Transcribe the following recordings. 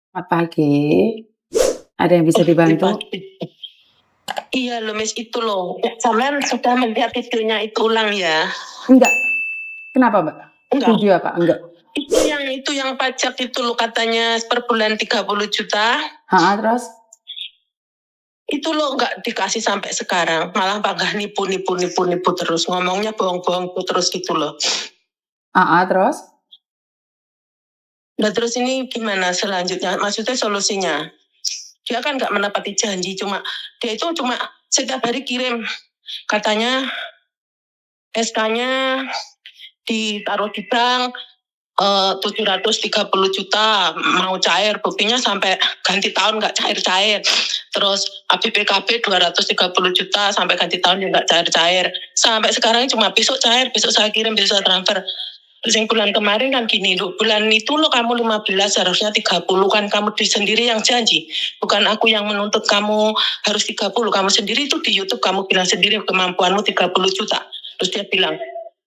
Selamat pagi, ada yang bisa Oh, di dibantu? pagi. Iya loh, Miss, itu loh. Sampean sudah melihat videonya itu ulang ya? Enggak. Kenapa, Mbak? Enggak? Video apa? Enggak. Itu yang pajak itu loh katanya per bulan 30 juta. Heeh, terus? Itu loh nggak dikasih sampai sekarang. Malah bangga nipu terus. Ngomongnya bohong-bohong terus gitu loh. Heeh, terus? Nah terus ini gimana selanjutnya? Maksudnya solusinya? Dia kan nggak menepati janji. Dia itu cuma setiap hari kirim. Katanya SK-nya ditaruh di bank, 730 juta mau cair, buktinya sampai ganti tahun nggak cair-cair. Terus APBKB 230 juta sampai ganti tahun juga nggak cair-cair. Sampai sekarang cuma besok cair, besok saya kirim, besok saya transfer. Terus yang bulan kemarin kan gini, loh, bulan itu lo kamu 15, harusnya 30, kan kamu sendiri yang janji. Bukan aku yang menuntut kamu harus 30, kamu sendiri itu di YouTube kamu bilang sendiri kemampuanmu 30 juta. Terus dia bilang,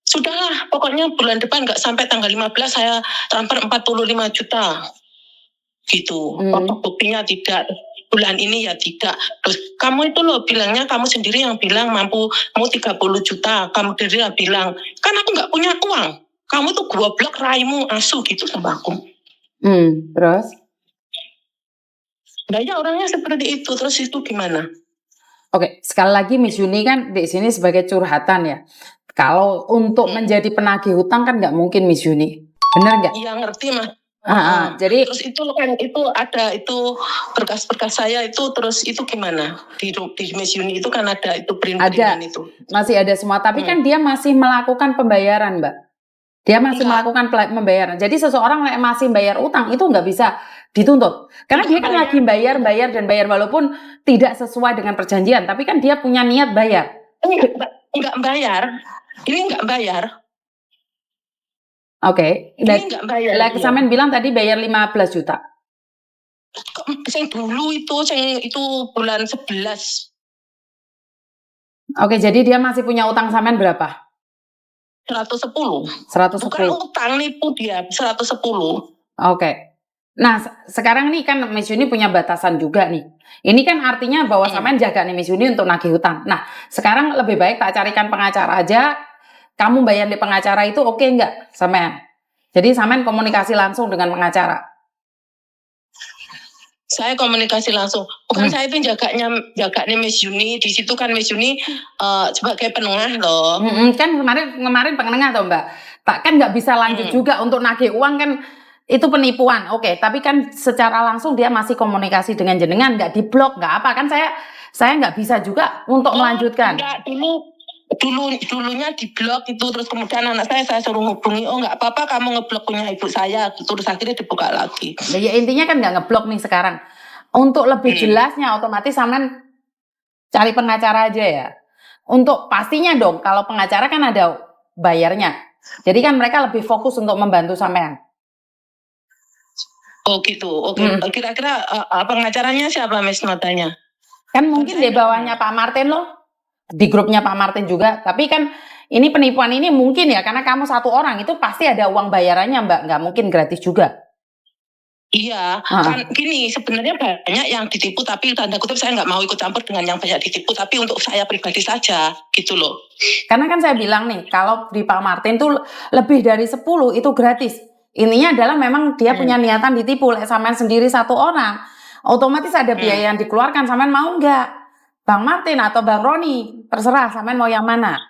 sudahlah, pokoknya bulan depan nggak sampai tanggal 15 saya transfer 45 juta. Gitu. Buktinya tidak. Bulan ini ya tidak. Terus kamu itu loh bilangnya kamu sendiri yang bilang mampu mau 30 juta. Kamu sendiri yang bilang, kan aku nggak punya uang. Kamu tuh goblok, raimu asu gitu sama aku. Terus? Nah ya orangnya seperti itu. Terus itu gimana? Oke, sekali lagi Miss Yuni kan di sini sebagai curhatan ya. Kalau untuk menjadi penagih hutang kan nggak mungkin Miss Yuni. Bener nggak? Iya ngerti mah. Jadi terus itu kan itu ada itu berkas-berkas saya itu, terus itu gimana di Miss Uni itu kan ada itu ada, itu masih ada semua. Tapi kan dia masih melakukan pembayaran, Mbak. Dia masih melakukan pembayaran. Jadi seseorang yang masih bayar utang itu nggak bisa dituntut. Karena dia kan lagi bayar dan bayar walaupun tidak sesuai dengan perjanjian. Tapi kan dia punya niat bayar. Enggak bayar. Ini enggak bayar. Oke. Ini enggak bayar. Lah Samen bilang tadi bayar 15 juta. Yang dulu itu bulan 11. Oke, jadi dia masih punya utang Samen berapa? 110. 110. Bukan utang, nipu dia 110. Oke. Nah, sekarang nih kan Miss Yuni punya batasan juga nih. Ini kan artinya bahwa Samen jaga nih Miss Yuni untuk nagih hutang. Nah, sekarang lebih baik tak carikan pengacara aja. Kamu bayar di pengacara itu oke nggak, Samen? Jadi Samen komunikasi langsung dengan pengacara. Saya komunikasi langsung. Bukan saya itu jaganya Miss Yuni. Di situ kan Miss Yuni sebagai penengah loh. Kan kemarin penengah toh Mbak. Tak kan nggak bisa lanjut juga untuk nagih uang kan itu penipuan. Oke, tapi kan secara langsung dia masih komunikasi dengan jenengan, nggak diblok, nggak apa kan saya nggak bisa juga untuk melanjutkan. Enggak, dulunya diblok itu, terus kemudian anak saya suruh hubungi, oh nggak apa-apa kamu ngeblok punya ibu saya, terus akhirnya dibuka lagi. Ya intinya kan nggak ngeblok nih sekarang. Untuk lebih jelasnya otomatis Samen cari pengacara aja ya. Untuk pastinya dong, kalau pengacara kan ada bayarnya. Jadi kan mereka lebih fokus untuk membantu sampean. Oh gitu, oke. Kira-kira pengacaranya siapa Miss notanya? Kan mungkin di bawahnya Pak Martin loh. Di grupnya Pak Martin juga. Tapi kan ini penipuan ini mungkin ya, karena kamu satu orang itu pasti ada uang bayarannya Mbak. Nggak mungkin gratis juga. Iya, kan gini sebenarnya banyak yang ditipu, tapi tanda kutip saya nggak mau ikut campur dengan yang banyak ditipu, tapi untuk saya pribadi saja gitu loh. Karena kan saya bilang nih, kalau di Pak Martin tuh lebih dari 10 itu gratis. Ininya adalah memang dia punya niatan ditipu, Samen sendiri satu orang. Otomatis ada biaya yang dikeluarkan, Samen mau nggak? Bang Martin atau Bang Roni, terserah Samen mau yang mana.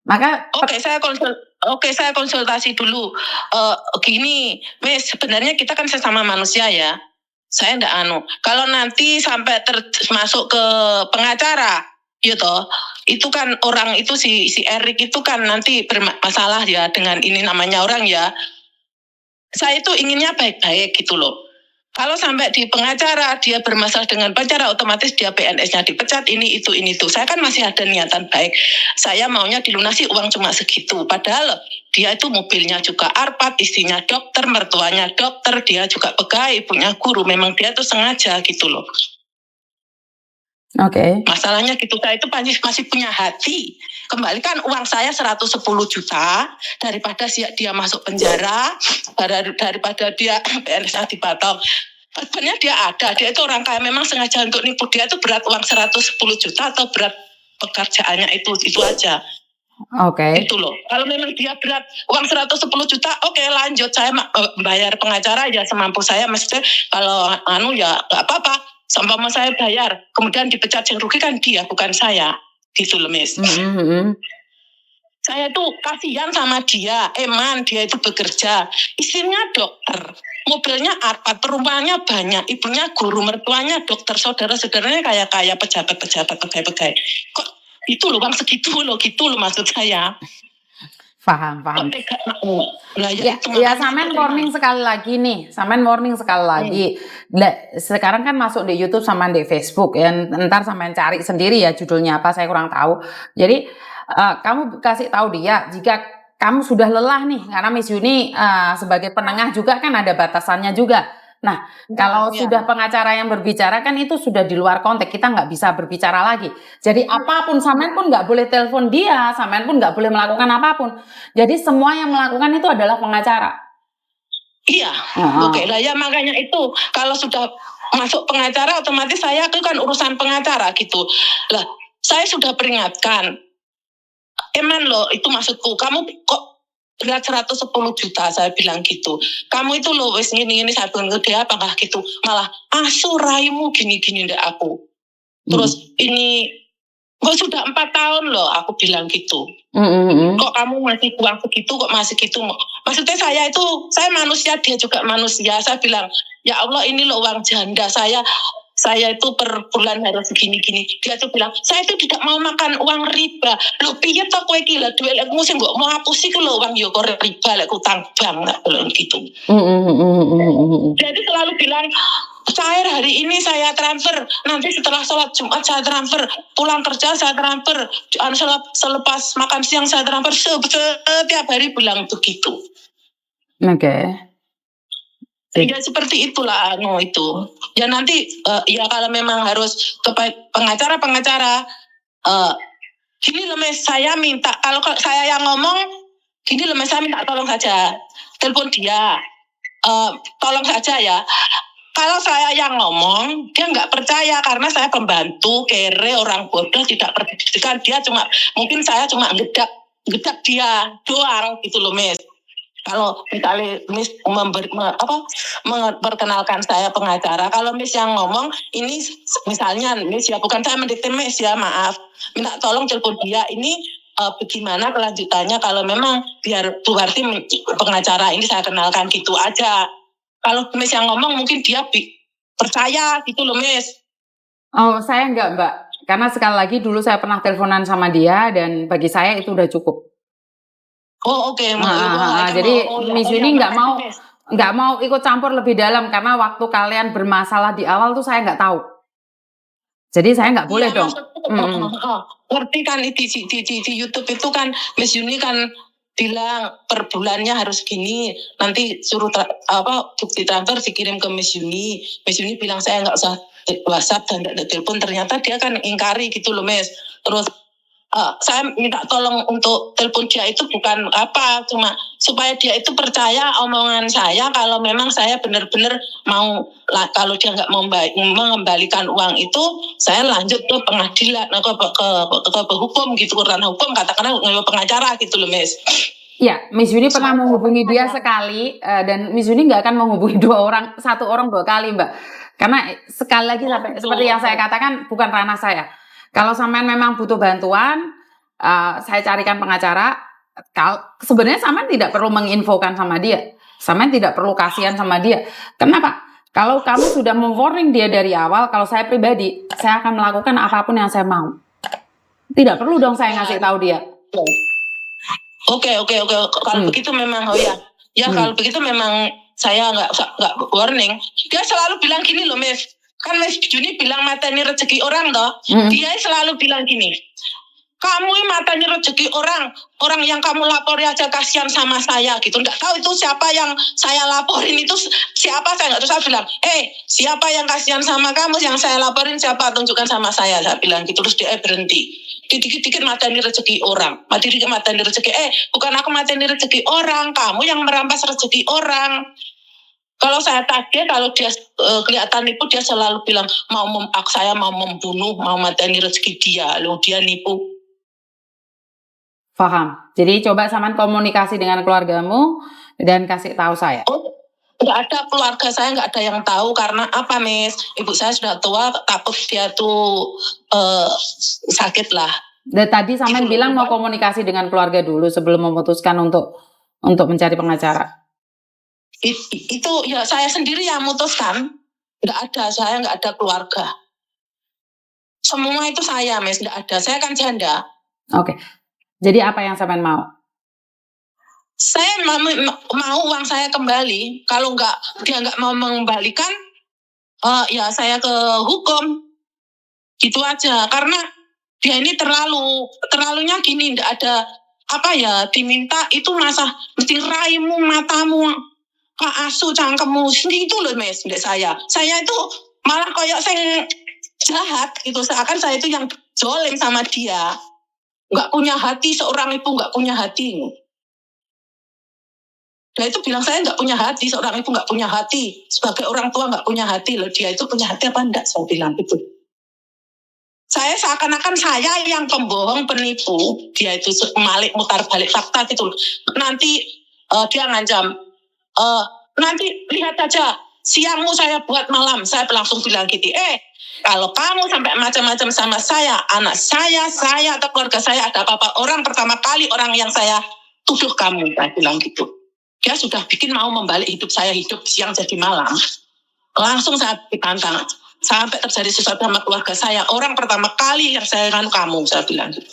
Maka Oke, saya konsultasi dulu. Gini, Miss, sebenarnya kita kan sesama manusia ya. Saya ndak kalau nanti sampai masuk ke pengacara, gitu, itu kan orang itu si Erik itu kan nanti bermasalah ya dengan ini namanya orang ya. Saya itu inginnya baik-baik gitu loh. Kalau sampai di pengacara dia bermasalah dengan pengacara, otomatis dia PNS-nya dipecat, ini itu. Saya kan masih ada niatan baik. Saya maunya dilunasi uang cuma segitu. Padahal dia itu mobilnya juga Arpat, istrinya dokter, mertuanya dokter, dia juga pegawai, punya guru. Memang dia tuh sengaja gitu loh. Oke. Masalahnya gitu, saya itu masih punya hati. Kembalikan uang saya 110 juta daripada dia masuk penjara, daripada dia PNS-nya dipatok. Husbandnya dia ada, dia itu orang kaya, memang sengaja untuk nipu. Dia itu berat uang 110 juta atau berat pekerjaannya itu aja. Oke. Itu loh. Kalau memang dia berat uang 110 juta, oke, lanjut. Saya bayar pengacara ya semampu saya. Mesti kalau ya nggak apa-apa. Seumpama saya bayar, kemudian dipecat, yang rugi kan dia, bukan saya. Gitu loh, Miss. Saya tuh kasihan sama dia. Eman, dia itu bekerja. Istrinya dokter. Mobilnya apa, perumahannya banyak. Ibunya guru, mertuanya dokter. Saudara-saudaranya kaya-kaya, pejabat-pejabat, pegawai-pegawai. Kok itu loh, bang, segitu loh, gitu loh maksud saya. Paham. Nah, Ya, Samen warning sekali lagi nih. Sekarang kan masuk di YouTube sama di Facebook ya. Ntar Samen cari sendiri ya judulnya apa, saya kurang tahu. Jadi kamu kasih tahu dia jika kamu sudah lelah nih, karena Miss Yuni sebagai penengah juga kan ada batasannya juga. Nah, kalau sudah pengacara yang berbicara kan itu sudah di luar konteks, kita nggak bisa berbicara lagi. Jadi apapun, Samen pun nggak boleh telepon dia, Samen pun nggak boleh melakukan apapun. Jadi semua yang melakukan itu adalah pengacara. Iya, oke lah ya, makanya itu kalau sudah masuk pengacara otomatis saya itu kan urusan pengacara gitu. Lah, saya sudah peringatkan. Eman loh, itu maksudku, kamu kok berat 110 juta, saya bilang gitu. Kamu itu loh wes gini saya bilang ke dia, apakah gitu, malah raimu gini-gini deh aku. Terus ini kok sudah 4 tahun loh, aku bilang gitu. Kok kamu masih uang segitu, kok masih gitu. Maksudnya saya manusia, dia juga manusia. Saya bilang, ya Allah, ini loh uang janda saya itu per bulan harus segini-gini. Dia tuh bilang, saya itu tidak mau makan uang riba. Loh, piye toh kowe iki lho duwe lekmu sing mbok mau hapus iki lho uang yo riba lek utang bank gitu. Jadi selalu bilang, cair hari ini saya transfer, nanti setelah sholat Jumat saya transfer, pulang kerja saya transfer, selepas makan siang saya transfer, setiap hari bilang begitu. Oke. Ya seperti itulah itu. Ya nanti ya kalau memang harus ke pengacara gini loh Mas, saya minta, kalau saya yang ngomong gini loh Mas, saya minta tolong saja telepon dia, tolong saja ya. Kalau saya yang ngomong, dia nggak percaya karena saya pembantu, kere, orang bodoh, tidak berpendidikan. Dia mungkin saya cuma gedak dia doang gitu loh Mas. Kalau misalnya Miss memperkenalkan saya pengacara, kalau Miss yang ngomong, ini misalnya Miss ya, bukan saya mendikte Miss ya, maaf, minta tolong telepon dia, ini bagaimana kelanjutannya kalau memang biar Bu Harti pengacara ini saya kenalkan gitu aja. Kalau Miss yang ngomong mungkin dia percaya gitu loh Miss. Oh, saya enggak Mbak, karena sekali lagi dulu saya pernah teleponan sama dia dan bagi saya itu udah cukup. Oh oke. Jadi Miss Yuni nggak mau ikut campur lebih dalam karena waktu kalian bermasalah di awal tuh saya nggak tahu. Jadi saya nggak boleh dong. Ngerti kan di YouTube itu kan Miss Yuni kan bilang per bulannya harus gini, nanti suruh bukti transfer dikirim ke Miss Yuni. Miss Yuni bilang saya nggak usah WhatsApp dan nggak telepon, ternyata dia kan ingkari gitu loh Miss. Terus saya minta tolong untuk telepon dia itu bukan cuma supaya dia itu percaya omongan saya kalau memang saya benar-benar mau, kalau dia nggak mau mengembalikan uang itu, saya lanjut ke pengadilan, ke hukum gitu, ranah hukum, katakanlah pengacara gitu loh Miss. Ya, Miss Yuni pernah menghubungi dia sekali dan Miss Yuni nggak akan menghubungi satu orang 2 kali Mbak. Karena sekali lagi seperti yang saya katakan bukan ranah saya. Kalau sampean memang butuh bantuan, saya carikan pengacara. Sebenarnya sampean tidak perlu menginfokan sama dia. Sampean tidak perlu kasihan sama dia. Kenapa? Kalau kamu sudah mewarning dia dari awal, kalau saya pribadi, saya akan melakukan apapun yang saya mau. Tidak perlu dong saya ngasih tahu dia. Oke. Kalau begitu memang kalau begitu memang saya nggak warning. Dia selalu bilang gini loh Miss. Kan Miss Juni bilang mateni rezeki orang toh. Dia selalu bilang gini, kamu mateni rezeki orang yang kamu lapori aja kasihan sama saya gitu. Nggak tahu itu siapa yang saya laporin itu siapa, saya nggak tahu. Saya bilang, siapa yang kasihan sama kamu, yang saya laporin siapa, tunjukkan sama saya bilang gitu. Terus dia berhenti. Dikit-dikit mateni rezeki orang, mateni rezeki. Bukan aku mateni rezeki orang, kamu yang merampas rezeki orang. Kalau saya tagih, kalau dia kelihatan nipu, dia selalu bilang saya mau membunuh, mau mateni rezeki dia. Loh, dia nipu. Paham. Jadi coba sampean komunikasi dengan keluargamu dan kasih tahu saya. Oh, nggak ada, keluarga saya nggak ada yang tahu. Karena apa, Miss? Ibu saya sudah tua, takut dia tuh sakit lah. Dan tadi sampean Gitu loh, bilang mau Mbak. komunikasi dengan keluarga dulu sebelum memutuskan untuk mencari pengacara. Itu ya saya sendiri yang memutuskan. Nggak ada, saya nggak ada keluarga. Semua itu saya, Miss, nggak ada. Saya kan janda. Oke. Jadi apa yang sampean mau? Saya mau uang saya kembali. Kalau dia nggak mau mengembalikan, ya saya ke hukum. Gitu aja. Karena dia ini terlalunya gini, nggak ada apa ya, diminta itu mesti raimu, matamu, asu, cangkemmu, itu loh, Mas, ndek saya. Saya itu malah koyok saya jahat gitu, seakan saya itu yang zolim sama dia. Nggak punya hati, seorang ibu nggak punya hati. Dia itu bilang saya nggak punya hati, seorang ibu nggak punya hati. Sebagai orang tua nggak punya hati. Loh, dia itu punya hati apa enggak? Saya bilang gitu. Saya seakan-akan saya yang pembohong, penipu. Dia itu mutar balik fakta gitu. Nanti dia ngancam, nanti lihat aja, siangmu saya buat malam. Saya langsung bilang gitu, kalau kamu sampai macam-macam sama saya, anak saya atau keluarga saya ada apa-apa, orang pertama kali orang yang saya tuduh kamu. Saya bilang gitu. Dia sudah bikin mau membalik hidup saya, hidup siang jadi malam. Langsung saya ditantang. Sampai terjadi sesuatu sama keluarga saya. Orang pertama kali yang saya kamu, saya bilang gitu.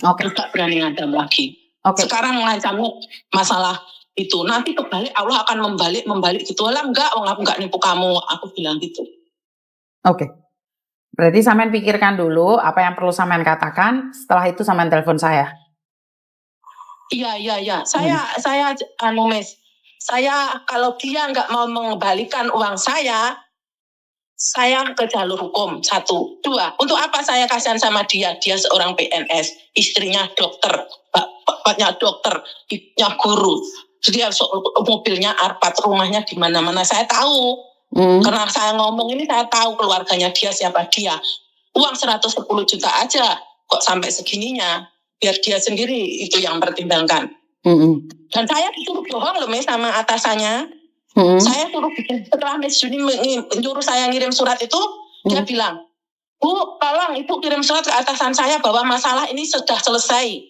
Oke. Tidak berani ngadam lagi. Oke. Sekarang mengancammu masalah itu. Nanti kebalik Allah akan membalik gitu. Lah enggak, aku enggak nipu kamu. Aku bilang gitu. Oke. Berarti sampean pikirkan dulu apa yang perlu sampean katakan. Setelah itu sampean telepon saya. Iya. Saya Miss. Saya kalau dia nggak mau mengembalikan uang saya ke jalur hukum. 1, 2. Untuk apa saya kasihan sama dia? Dia seorang PNS, istrinya dokter, bapaknya dokter, ibunya guru. Dia mobilnya Arpat, rumahnya di mana-mana. Saya tahu. Karena saya ngomong ini, saya tahu keluarganya dia, siapa dia. Uang 110 juta aja kok sampai segininya. Biar dia sendiri itu yang pertimbangkan. Dan saya disuruh bohong loh, Miss, sama atasannya. Saya suruh bikin, setelah Miss Juni menyuruh saya ngirim surat itu, dia bilang, Bu, tolong Ibu kirim surat ke atasan saya bahwa masalah ini sudah selesai.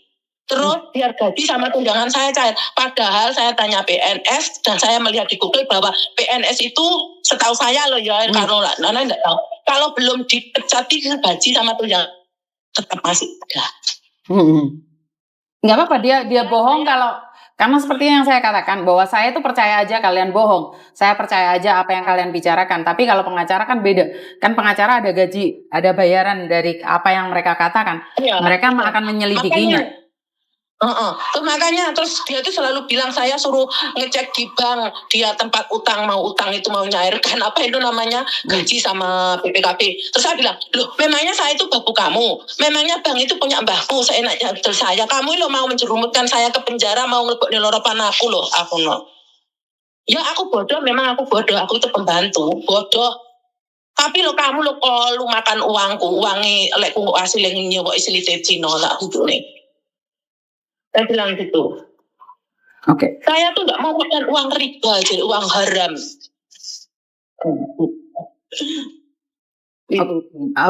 Terus biar gaji sama tunjangan saya cair. Padahal saya tanya PNS dan saya melihat di Google bahwa PNS itu setahu saya loh ya, kalau Nana enggak tahu. Kalau belum dipecati gaji sama tunjangan tetap masih ada. Nggak apa-apa, dia bohong karena seperti yang saya katakan bahwa saya itu percaya aja kalian bohong. Saya percaya aja apa yang kalian bicarakan. Tapi kalau pengacara kan beda. Kan pengacara ada gaji, ada bayaran dari apa yang mereka katakan. Ya, mereka akan menyelidikinya. Makanya terus dia tuh selalu bilang saya suruh ngecek di bank, dia tempat utang, mau utang itu mau nyairkan apa itu namanya gaji sama BPKB. Terus saya bilang, loh memangnya saya itu babu kamu, memangnya bank itu punya mbahku, seenaknya betul saya, kamu lo mau menjerumutkan saya ke penjara, mau ngelebok neloropan aku loh, aku no. Ya aku bodoh, memang aku bodoh, aku itu pembantu, bodoh. Tapi lo kamu lo kalau lu makan uangku, uangnya lek ku hasil yang nyewa isi Cino lah gitu nih. Saya bilang gitu. Oke. Saya tuh nggak mau makan uang riba, jadi uang haram.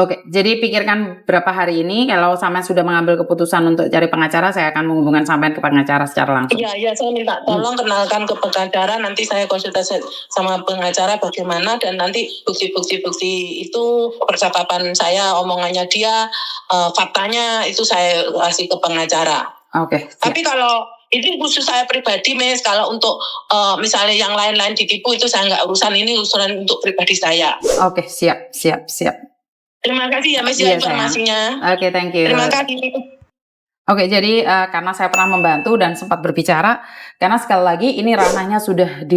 Oke. Jadi pikirkan berapa hari ini. Kalau sampean sudah mengambil keputusan untuk cari pengacara, saya akan menghubungkan sampean ke pengacara secara langsung. Iya, saya minta tolong kenalkan ke pengacara. Nanti saya konsultasi sama pengacara bagaimana, dan nanti bukti-bukti itu percakapan saya, omongannya dia, faktanya itu saya kasih ke pengacara. Oke. Tapi kalau ini khusus saya pribadi, Miss, kalau untuk misalnya yang lain-lain ditipu itu saya nggak urusan, ini urusan untuk pribadi saya. Oke, siap. Terima kasih ya, Miss, ya informasinya. Oke, thank you. Terima kasih. Oke, jadi karena saya pernah membantu dan sempat berbicara, karena sekali lagi ini ranahnya sudah di